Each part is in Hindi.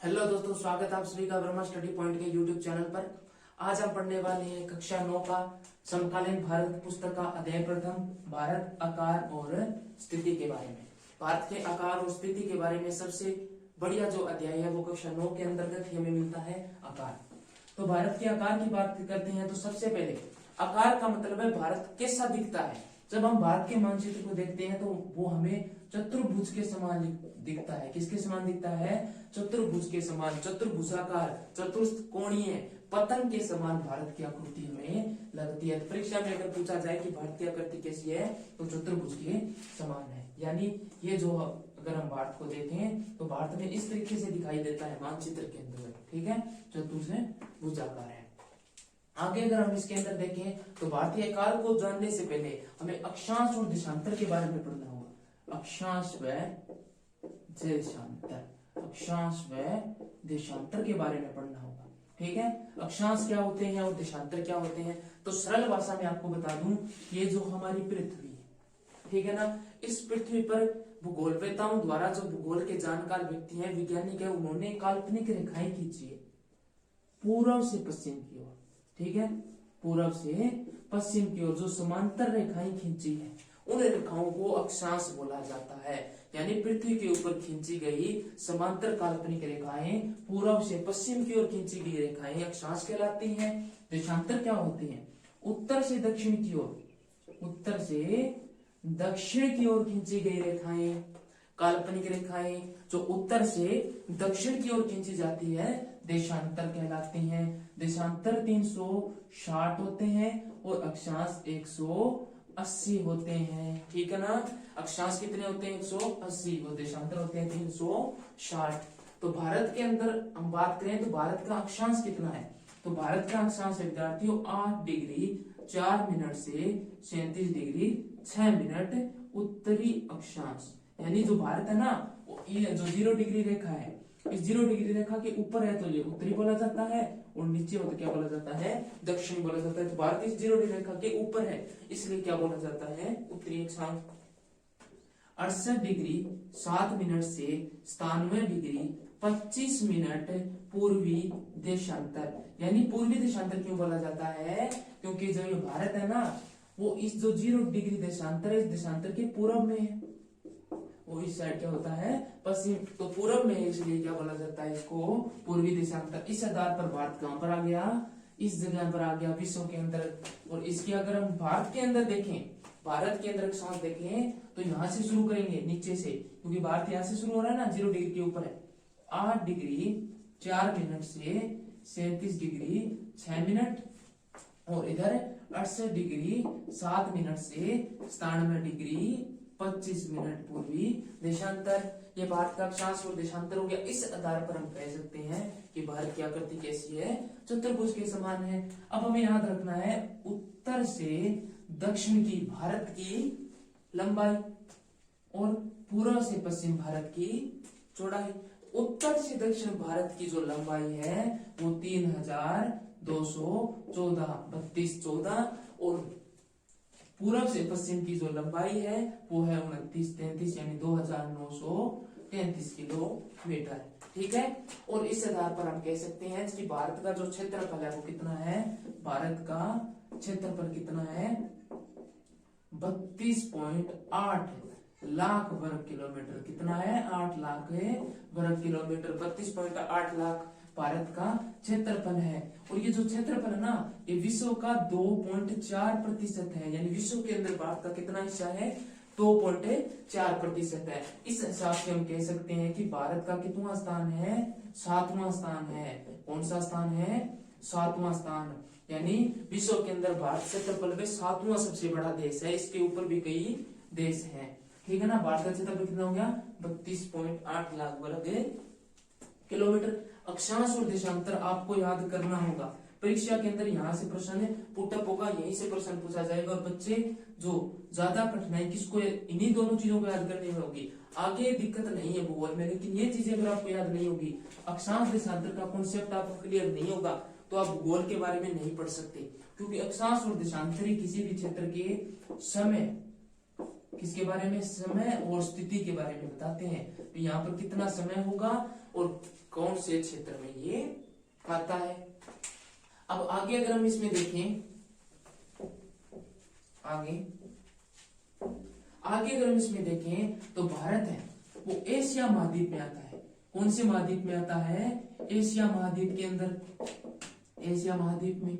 हेलो दोस्तों, स्वागत है आप सभी का ब्रह्मा स्टडी पॉइंट के यूट्यूब चैनल पर। आज हम पढ़ने वाले हैं कक्षा 9 का समकालीन भारत पुस्तक का अध्याय प्रथम भारत आकार और स्थिति के बारे में। भारत के आकार और स्थिति के बारे में सबसे बढ़िया जो अध्याय है वो कक्षा 9 के अंतर्गत ही हमें मिलता है आकार। तो भारत के आकार की बात करते हैं तो सबसे पहले आकार का मतलब है भारत कैसा दिखता है। जब हम भारत के मानचित्र को देखते हैं तो वो हमें चतुर्भुज के समान दिखता है। किसके समान दिखता है? चतुर्भुज के समान, चतुर्भुजाकार, चतुष्कोणीय पतंग के समान भारत की आकृति हमें लगती है। परीक्षा में अगर पूछा जाए कि भारत की आकृति कैसी है तो चतुर्भुज के समान है। यानी ये जो अगर हम भारत को देखें तो भारत में इस तरीके से दिखाई देता है मानचित्र के अंदर, ठीक है, चतुर्भुजाकार है। आगे अगर हम इसके अंदर देखें तो भारतीय काल को जानने से पहले हमें अक्षांश और देशांतर के बारे में पढ़ना होगा। अक्षांश व देशांतर, अक्षांश व देशांतर के बारे में पढ़ना होगा, ठीक है। अक्षांश क्या होते हैं और देशांतर क्या होते हैं? तो सरल भाषा में आपको बता दूं, ये जो हमारी पृथ्वी, ठीक है ना, इस पृथ्वी पर भूगोलवेताओं द्वारा, जो भूगोल के जानकार व्यक्ति हैं, वैज्ञानिक है, उन्होंने काल्पनिक रेखाएं खींची है पूर्व से पश्चिम की ओर, ठीक है, पूर्व से पश्चिम की ओर जो समांतर रेखाएं खींची है उन रेखाओं को अक्षांश बोला जाता है। यानी पृथ्वी के ऊपर खींची गई समांतर काल्पनिक रेखाएं, पूर्व से पश्चिम की ओर खींची गई रेखाएं अक्षांश कहलाती हैं। देशांतर क्या होती हैं? उत्तर से दक्षिण की ओर, उत्तर से दक्षिण की ओर खींची गई रेखाएं, काल्पनिक रेखाएं जो उत्तर से दक्षिण की ओर खींची जाती है देशांतर कहलाती हैं। देशांतर 360 होते हैं और अक्षांश 180 होते हैं, ठीक है ना। अक्षांश कितने होते हैं? 180 और देशांतर होते हैं 360। तो भारत के अंदर हम बात करें तो भारत का अक्षांश कितना है? तो भारत का अक्षांश विद्यार्थियों 8 डिग्री 4 मिनट से 37 डिग्री 6 मिनट उत्तरी अक्षांश। यानी जो भारत है ना, ये जो 0 डिग्री रेखा है, इस 0 डिग्री रेखा के ऊपर है तो ये उत्तरी बोला जाता है और नीचे हो तो क्या बोला जाता है? दक्षिणी बोला जाता है। तो भारत इस 0 डिग्री रेखा के ऊपर है, इसलिए क्या बोला जाता है? उत्तरी अक्षांश। 68 डिग्री 7 मिनट से 97 डिग्री 25 मिनट पूर्वी देशांतर। यानी पूर्वी देशांतर क्यों बोला जाता है? क्योंकि जो ये भारत है ना, वो इस जो 0 डिग्री देशांतर है, इस देशांतर के पूर्व में है, वो इस साइड क्या होता है? पश्चिम, तो पूर्व में, इसलिए क्या बोला जाता है इसको? पूर्वी देशांतर। इस आधार पर भारत कहां पर आ गया? इस जगह पर आ गया विश्व के अंदर। और इसके अगर हम भारत के अंदर देखें, भारत के अंदर अक्षांश देखें तो यहां से शुरू करेंगे नीचे से, क्योंकि भारत यहां से शुरू हो रहा है ना, 0 डिग्री के ऊपर है। 8 डिग्री 4 मिनट से 37 डिग्री 6 मिनट और इधर 68 डिग्री 7 मिनट से 97 डिग्री 25 मिनट पूर्वी देशांतर। ये भारत का अक्षांश और देशांतर हो गया। इस आधार पर हम कह सकते हैं कि भारत की आकृति कैसी है? चतुर्भुज के समान है। अब हमें याद रखना है उत्तर से दक्षिण की भारत की लंबाई और पूर्व से पश्चिम भारत की चौड़ाई। उत्तर से दक्षिण भारत की जो लंबाई है वो 3214 3214 और पूर्व से पश्चिम की जो लंबाई है वो है 2933 यानी 2933 किलोमीटर, ठीक है। और इस आधार पर हम कह सकते हैं कि भारत का जो क्षेत्रफल है वो कितना है? भारत का क्षेत्रफल कितना है? 32.8 लाख वर्ग किलोमीटर। कितना है? 8 लाख वर्ग किलोमीटर। 32.8 लाख भारत का क्षेत्रफल है। और ये जो क्षेत्रफल है ना, ये विश्व का 2.4% है। यानी विश्व के अंदर भारत का कितना हिस्सा है? 2.4% है। इस हिसाब से हम कह सकते हैं कि भारत का कितना स्थान है? 7वां स्थान है। कौन सा स्थान है? 7वां स्थान। यानी विश्व के अंदर भारत क्षेत्रफल में 7वां सबसे बड़ा देश है। इसके ऊपर भी कई देश हैं, ठीक है ना। भारत का क्षेत्रफल कितना हो गया? 32.8 लाख वर्ग किलोमीटर। अक्षांश और देशांतर आपको याद करना होगा। परीक्षा के अंदर यहाँ से प्रश्न पुटअप होगा, यहीं से प्रश्न पूछा जाएगा। और बच्चे जो ज्यादा कठिनाई किसको? इन्हीं दोनों चीजों को याद करने में होगी। आगे दिक्कत नहीं है भूगोल में, लेकिन ये चीजें अगर आपको याद नहीं होगी, अक्षांश देशांतर का कॉन्सेप्ट आपको क्लियर नहीं होगा तो आप भूगोल के बारे में नहीं पढ़ सकते। क्योंकि अक्षांश और देशांतर किसी भी क्षेत्र के समय किसके बारे में, समय और स्थिति के बारे में बताते हैं। तो यहाँ पर कितना समय होगा और कौन से क्षेत्र में ये आता है। अब आगे अगर हम इसमें देखें, आगे अगर हम इसमें देखें तो भारत है वो एशिया महाद्वीप में आता है। कौन से महाद्वीप में आता है, एशिया महाद्वीप के अंदर, एशिया महाद्वीप में,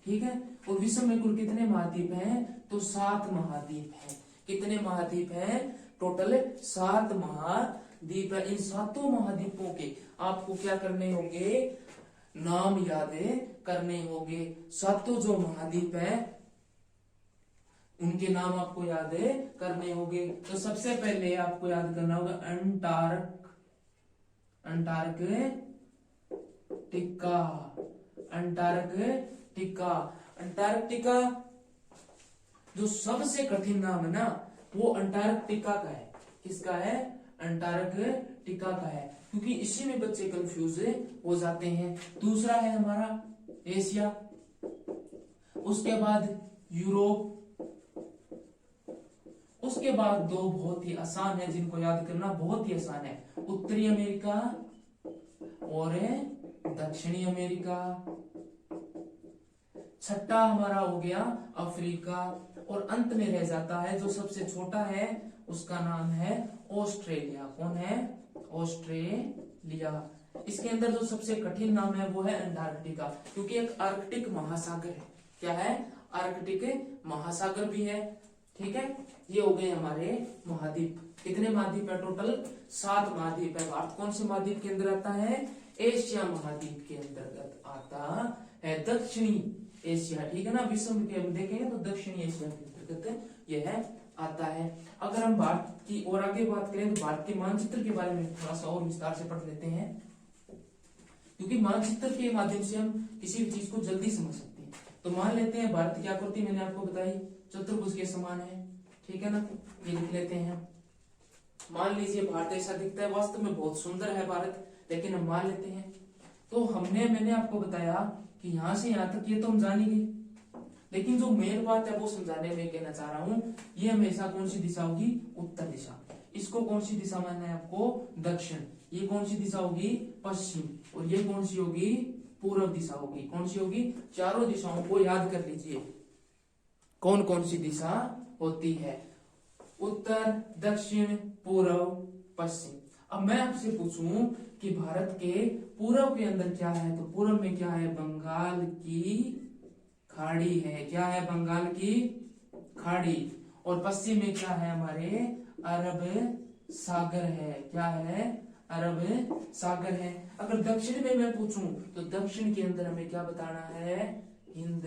ठीक है। और विश्व में कुल कितने महाद्वीप हैं, तो 7 महाद्वीप हैं। कितने महाद्वीप हैं, टोटल 7 महाद्वीप है। इन 7 महाद्वीपों के आपको क्या करने होंगे, नाम याद करने होंगे। 7 जो महाद्वीप है उनके नाम आपको याद करने होंगे। तो सबसे पहले आपको याद करना होगा अंटार्कटिका जो सबसे कठिन नाम है ना, वो अंटार्कटिका का है। किसका है, अंटार्कटिका का है, क्योंकि इसी में बच्चे कंफ्यूज हो जाते हैं। दूसरा है हमारा एशिया, उसके बाद यूरोप, उसके बाद 2 बहुत ही आसान है जिनको याद करना बहुत ही आसान है, उत्तरी अमेरिका और दक्षिणी अमेरिका। छठा हमारा हो गया अफ्रीका, और अंत में रह जाता है जो सबसे छोटा है, उसका नाम है ऑस्ट्रेलिया। कौन है, ऑस्ट्रेलिया। इसके अंदर जो सबसे कठिन नाम है वो है अंटार्कटिका, क्योंकि एक आर्कटिक महासागर है। क्या है, आर्कटिक महासागर भी है, ठीक है। ये हो गए हमारे महाद्वीप। कितने महाद्वीप है, टोटल 7 महाद्वीप है। भारत कौन से महाद्वीप के अंदर आता है, एशिया महाद्वीप के अंतर्गत आता है। दक्षिणी एशिया, ठीक है ना, विश्व में हम देखेंगे तो दक्षिणी एशिया के अंतर्गत यह आता है। अगर हम भारत की और आगे बात करें तो भारत के मानचित्र के बारे में थोड़ा सा और विस्तार से पढ़ लेते हैं, क्योंकि मानचित्र के माध्यम से हम किसी भी चीज को जल्दी समझ सकते हैं। तो मान लेते हैं भारत की आकृति मैंने आपको बताई चतुर्भुज के समान है, ठीक है ना, ये लिख लेते हैं। मान लीजिए भारत ऐसा दिखता है, वास्तव में बहुत सुंदर है भारत, लेकिन हम मान लेते हैं। तो मैंने आपको बताया कि यहां से यहां तक ये तो हम जानेंगे, लेकिन जो मेन बात है वो समझाने में कहना चाह रहा हूं, ये हमेशा कौन सी दिशा होगी, उत्तर दिशा। इसको कौन सी दिशा मानना है आपको, दक्षिण। ये कौन सी दिशा होगी, पश्चिम। और ये कौन सी होगी, पूर्व दिशा होगी। कौन सी होगी, चारों दिशाओं को याद कर लीजिए कौन कौन सी दिशा होती है, उत्तर, दक्षिण, पूर्व, पश्चिम। अब मैं आपसे पूछूं कि भारत के पूर्व के अंदर क्या है, तो पूर्व में क्या है, बंगाल की खाड़ी है। क्या है, बंगाल की खाड़ी। और पश्चिम में क्या है, हमारे अरब सागर है। क्या है, अरब सागर है। अगर दक्षिण में मैं पूछूं तो दक्षिण के अंदर हमें क्या बताना है, हिंद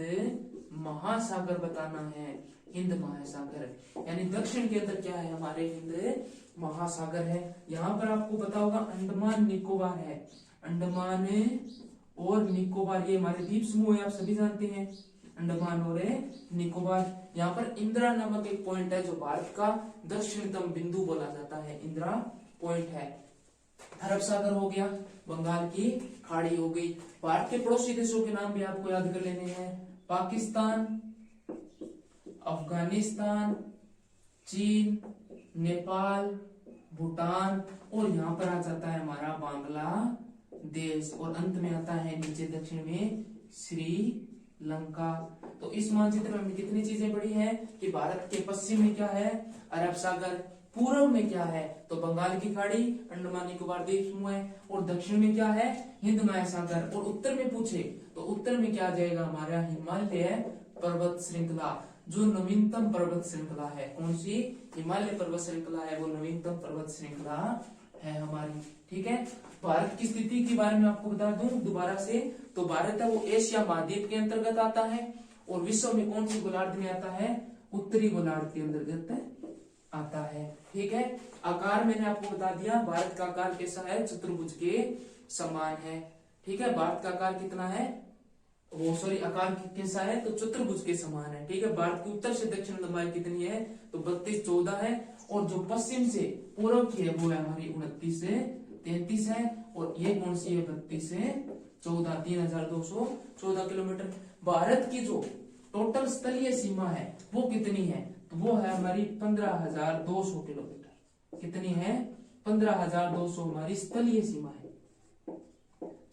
महासागर बताना है। हिंद महासागर, यानी दक्षिण के अंदर क्या है, हमारे हिंद महासागर है। यहाँ पर आपको पता होगा अंडमान निकोबार है। अंडमान और निकोबार ये हमारे द्वीप समूह है, आप सभी जानते हैं, अंडमान और निकोबार। यहाँ पर इंदिरा नामक एक पॉइंट है जो भारत का दक्षिणतम बिंदु बोला जाता है, इंदिरा पॉइंट है। अरब सागर हो गया, बंगाल की खाड़ी हो गई। भारत के पड़ोसी देशों के नाम भी आपको याद कर लेने हैं, पाकिस्तान, अफगानिस्तान, चीन, नेपाल, भूटान, और यहाँ पर आ जाता है हमारा बांग्लादेश, और अंत में आता है नीचे दक्षिण में श्रीलंका। तो इस मानचित्र में कितनी चीजें पड़ी हैं कि भारत के पश्चिम में क्या है, अरब सागर, पूर्व में क्या है तो बंगाल की खाड़ी, अंडमान निकोबार द्वीप समूह है, और दक्षिण में क्या है, हिंद महासागर, और उत्तर में पूछे तो उत्तर में क्या आ जाएगा, हमारा हिमालय पर्वत श्रृंखला, जो नवीनतम पर्वत श्रृंखला है। कौन सी, हिमालय पर्वत श्रृंखला है, वो नवीनतम पर्वत श्रृंखला है हमारी, ठीक है। भारत की स्थिति के बारे में आपको बता दूं दोबारा से, तो भारत है वो एशिया महाद्वीप के अंतर्गत आता है, और विश्व में कौन सी गोलार्ध में आता है, उत्तरी गोलार्ध के अंतर्गत आता है, ठीक है। आकार मैंने आपको बता दिया, भारत का आकार कैसा है, चतुर्भुज के समान है, ठीक है। भारत का आकार कितना है, वो सॉरी आकार कैसा है, तो चतुर्भुज के समान है, ठीक है। भारत की उत्तर से दक्षिण लंबाई कितनी है, तो 32-14 है, और जो पश्चिम से पूर्व की है वो है हमारी 29 से 33 है, और ये कौन सी है, 32 से 14, 3214 किलोमीटर। भारत की जो टोटल स्थलीय सीमा है वो कितनी है, तो वो है हमारी 15,200 किलोमीटर। कितनी है? 15,200 हमारी स्थलीय सीमा है,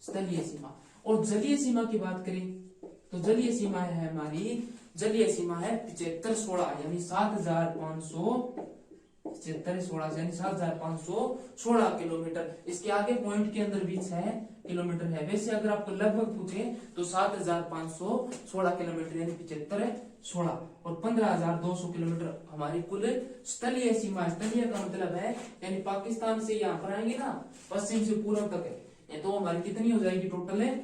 स्थलीय सीमा। और जलीय सीमा की बात करें तो जलीय सीमा है हमारी, जलीय सीमा है 7516 यानी 7,516 किलोमीटर। इसके आगे पॉइंट के अंदर भी 6 किलोमीटर है। वैसे अगर आपको लगभग पूछे तो 7,516 किलोमीटर यानी 7516 और 15,200 किलोमीटर हमारी कुल स्थलीय सीमा। स्थलीय का मतलब है यानी पाकिस्तान से यहाँ पर आएंगे ना, पश्चिम से पूर्व तक है, तो हमारी कितनी हो जाएगी टोटल है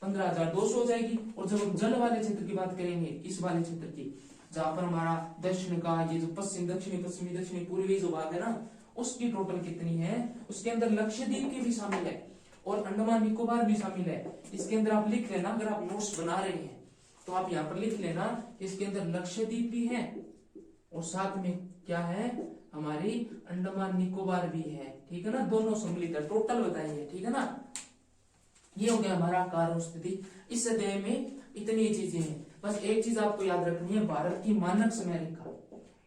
15,200 हो जाएगी। और जब हम जल वाले क्षेत्र की बात करेंगे, इस वाले क्षेत्र की जहां पर हमारा दक्षिण का ये जो पश्चिम दक्षिणी पश्चिमी दक्षिणी पूर्वी जो भाग है ना, उसकी टोटल कितनी है, उसके अंदर लक्षद्वीप की भी शामिल है और अंडमान निकोबार भी शामिल है। इसके अंदर आप लिख लेना, अगर आप नोट्स बना रहे हैं तो आप यहाँ पर लिख लेना, इसके अंदर लक्षद्वीप भी है और साथ में क्या है हमारी अंडमान निकोबार भी है। ठीक है ना, दोनों सम्मिलित है, टोटल बताइए। ठीक है ना, ये हो गया हमारा आकार और स्थिति। इस अध्याय में इतनी चीजें हैं। बस एक चीज आपको याद रखनी है, भारत की मानक समय रेखा,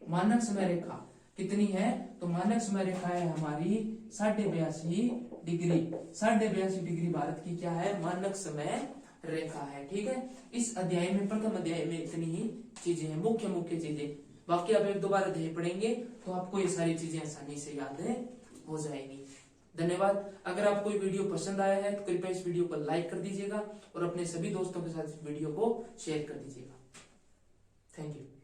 मानक समय रेखा कितनी है, तो मानक समय रेखा है हमारी 82.5 डिग्री। 82.5 डिग्री भारत की क्या है, मानक समय रेखा है। ठीक है, इस अध्याय में प्रथम अध्याय में इतनी ही चीजें हैं, मुख्य मुख्य चीजें। बाकी आप एक दो बार अध्याय पढ़ेंगे तो आपको ये सारी चीजें आसानी से याद हो जाएंगी। धन्यवाद। अगर आपको ये वीडियो पसंद आया है तो कृपया इस वीडियो को लाइक कर दीजिएगा और अपने सभी दोस्तों के साथ इस वीडियो को शेयर कर दीजिएगा। Thank you.